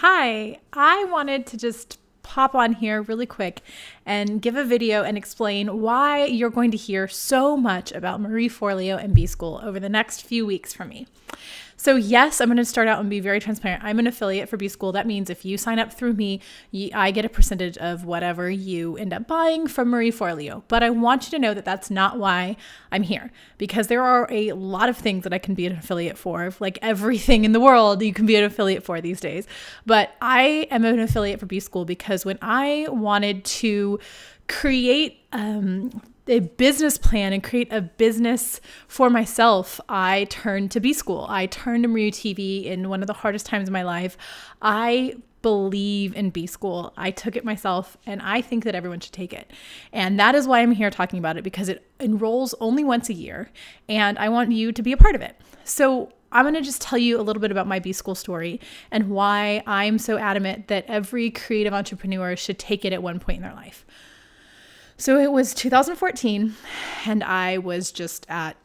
Hi, I wanted to just pop on here really quick and give a video and explain why you're going to hear so much about Marie Forleo and BSchool over the next few weeks from me. So yes, I'm going to start out and be very transparent. I'm an affiliate for BSchool. That means if you sign up through me, I get a percentage of whatever you end up buying from Marie Forleo. But I want you to know that that's not why I'm here, because there are a lot of things that I can be an affiliate for, like everything in the world you can be an affiliate for these days. But I am an affiliate for BSchool because when I wanted to create a business plan and create a business for myself, I turned to BSchool. I turned to Marie TV in one of the hardest times of my life. I believe in BSchool. I took it myself, and I think that everyone should take it. And that is why I'm here talking about it, because it enrolls only once a year, and I want you to be a part of it. So I'm going to just tell you a little bit about my BSchool story and why I'm so adamant that every creative entrepreneur should take it at one point in their life. So it was 2014, and I was just at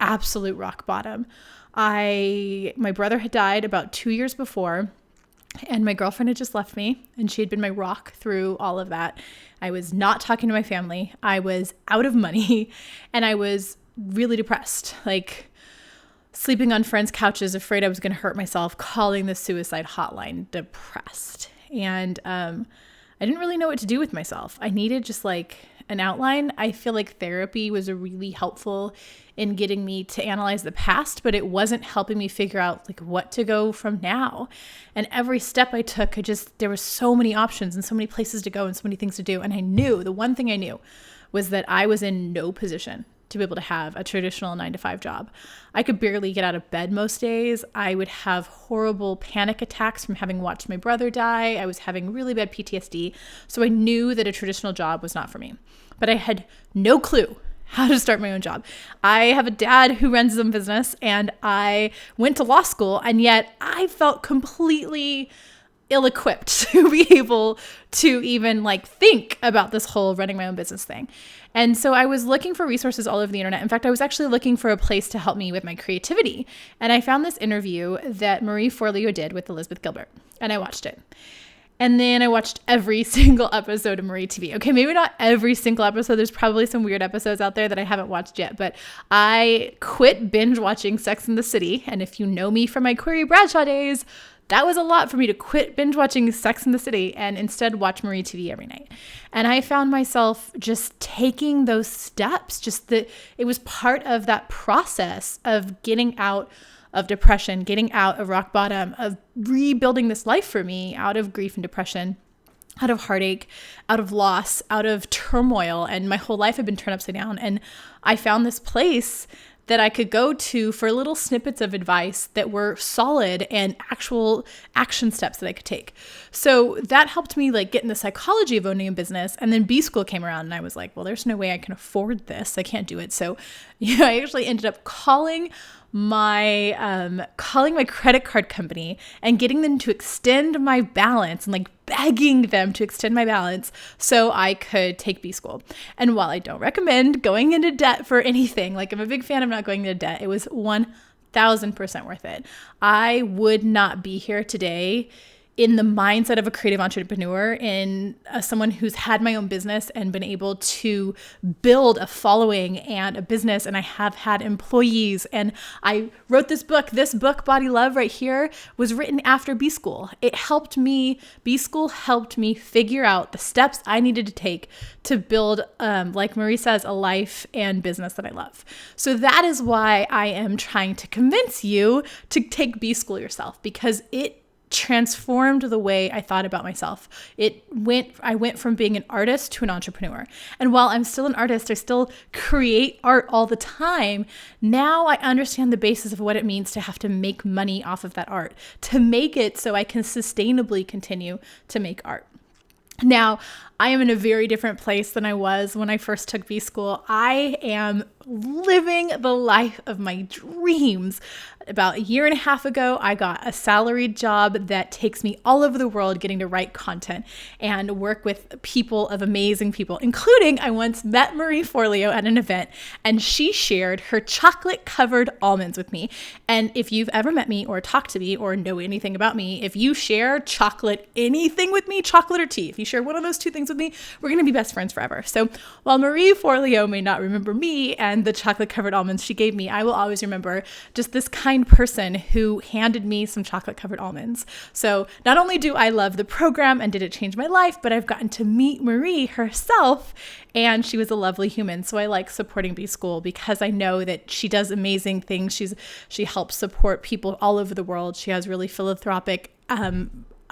absolute rock bottom. My brother had died about 2 years before, and my girlfriend had just left me, and she had been my rock through all of that. I was not talking to my family. I was out of money, and I was really depressed, like sleeping on friends' couches, afraid I was going to hurt myself, calling the suicide hotline, depressed. And I didn't really know what to do with myself. I needed just like an outline. I feel like therapy was really helpful in getting me to analyze the past, but it wasn't helping me figure out like what to go from now. And every step I took, there were so many options and so many places to go and so many things to do. And the one thing I knew was that I was in no position to be able to have a traditional 9-to-5 job. I could barely get out of bed most days. I would have horrible panic attacks from having watched my brother die. I was having really bad PTSD. So I knew that a traditional job was not for me. But I had no clue how to start my own job. I have a dad who runs his own business, and I went to law school, and yet I felt completely ill-equipped to be able to even like think about this whole running my own business thing. And so I was looking for resources all over the internet. In fact, I was actually looking for a place to help me with my creativity. And I found this interview that Marie Forleo did with Elizabeth Gilbert, and I watched it. And then I watched every single episode of Marie TV. Okay, maybe not every single episode. There's probably some weird episodes out there that I haven't watched yet, but I quit binge watching Sex and the City. And if you know me from my Query Bradshaw days, that was a lot for me to quit binge watching Sex and the City and instead watch Marie TV every night. And I found myself just taking those steps, it was part of that process of getting out of depression, getting out of rock bottom, of rebuilding this life for me out of grief and depression, out of heartache, out of loss, out of turmoil. And my whole life had been turned upside down. And I found this place that I could go to for little snippets of advice that were solid and actual action steps that I could take. So that helped me like get in the psychology of owning a business. And then BSchool came around, and I was like, well, there's no way I can afford this. I can't do it. So I actually ended up calling my credit card company and getting them to extend my balance and like begging them to extend my balance so I could take BSchool. And while I don't recommend going into debt for anything, like I'm a big fan of not going into debt, it was 1000% worth it. I would not be here today in the mindset of a creative entrepreneur, in someone who's had my own business and been able to build a following and a business. And I have had employees, and I wrote this book, Body Love right here, was written after BSchool. BSchool helped me figure out the steps I needed to take to build, like Marie says, a life and business that I love. So that is why I am trying to convince you to take BSchool yourself, because it transformed the way I thought about myself. I went from being an artist to an entrepreneur. And while I'm still an artist, I still create art all the time. Now I understand the basis of what it means to have to make money off of that art, to make it so I can sustainably continue to make art. Now, I am in a very different place than I was when I first took BSchool. I am living the life of my dreams. About a year and a half ago, I got a salaried job that takes me all over the world getting to write content and work with people of amazing people, including I once met Marie Forleo at an event, and she shared her chocolate-covered almonds with me. And if you've ever met me or talked to me or know anything about me, if you share chocolate, anything with me, chocolate or tea, if you share one of those two things with me, we're going to be best friends forever. So while Marie Forleo may not remember me and the chocolate covered almonds she gave me, I will always remember just this kind person who handed me some chocolate covered almonds. So not only do I love the program and did it change my life, but I've gotten to meet Marie herself, and she was a lovely human. So I like supporting BSchool because I know that she does amazing things. She helps support people all over the world. She has really philanthropic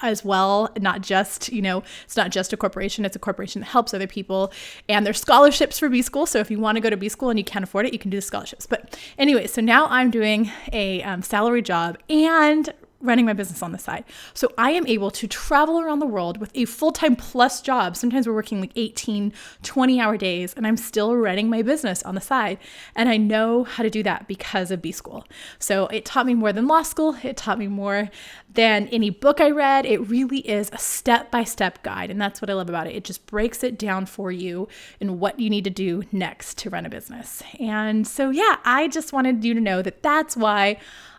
as well, not just, it's not just a corporation, it's a corporation that helps other people. And there's scholarships for BSchool. So if you want to go to BSchool and you can't afford it, you can do the scholarships. But anyway, so now I'm doing a salary job and running my business on the side. So I am able to travel around the world with a full-time plus job. Sometimes we're working like 18, 20-hour days, and I'm still running my business on the side. And I know how to do that because of BSchool. So it taught me more than law school. It taught me more than any book I read. It really is a step-by-step guide. And that's what I love about it. It just breaks it down for you and what you need to do next to run a business. And so, yeah, I just wanted you to know that that's why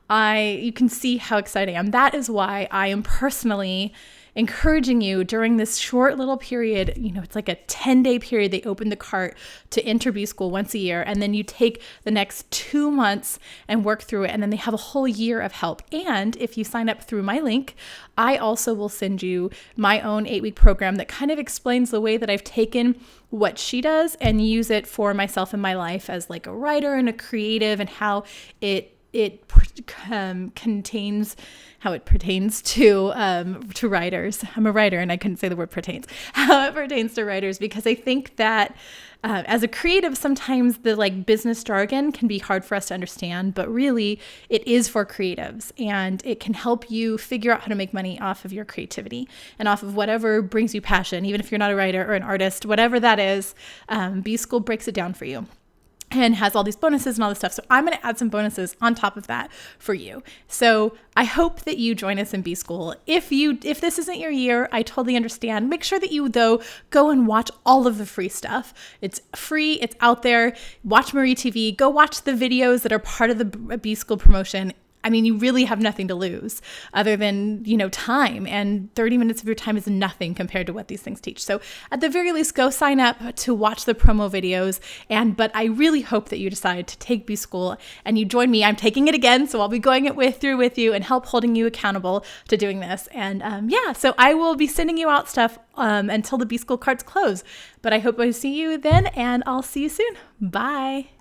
you can see how excited I am. That is why I am personally encouraging you during this short little period. It's like a 10-day period. They open the cart to enter BSchool once a year, and then you take the next 2 months and work through it, and then they have a whole year of help. And if you sign up through my link, I also will send you my own 8-week program that kind of explains the way that I've taken what she does and use it for myself in my life as like a writer and a creative, and how it contains how it pertains to writers. I'm a writer and I couldn't say the word pertains. How it pertains to writers, because I think that as a creative, sometimes the business jargon can be hard for us to understand, but really it is for creatives, and it can help you figure out how to make money off of your creativity and off of whatever brings you passion, even if you're not a writer or an artist, whatever that is. BSchool breaks it down for you and has all these bonuses and all this stuff. So I'm going to add some bonuses on top of that for you. So I hope that you join us in BSchool. If this isn't your year, I totally understand. Make sure that you, though, go and watch all of the free stuff. It's free. It's out there. Watch Marie TV. Go watch the videos that are part of the BSchool promotion. I mean, you really have nothing to lose other than, time, and 30 minutes of your time is nothing compared to what these things teach. So at the very least, go sign up to watch the promo videos. But I really hope that you decide to take BSchool and you join me. I'm taking it again, so I'll be going through with you and help holding you accountable to doing this. And so I will be sending you out stuff until the BSchool carts close. But I hope I see you then, and I'll see you soon. Bye.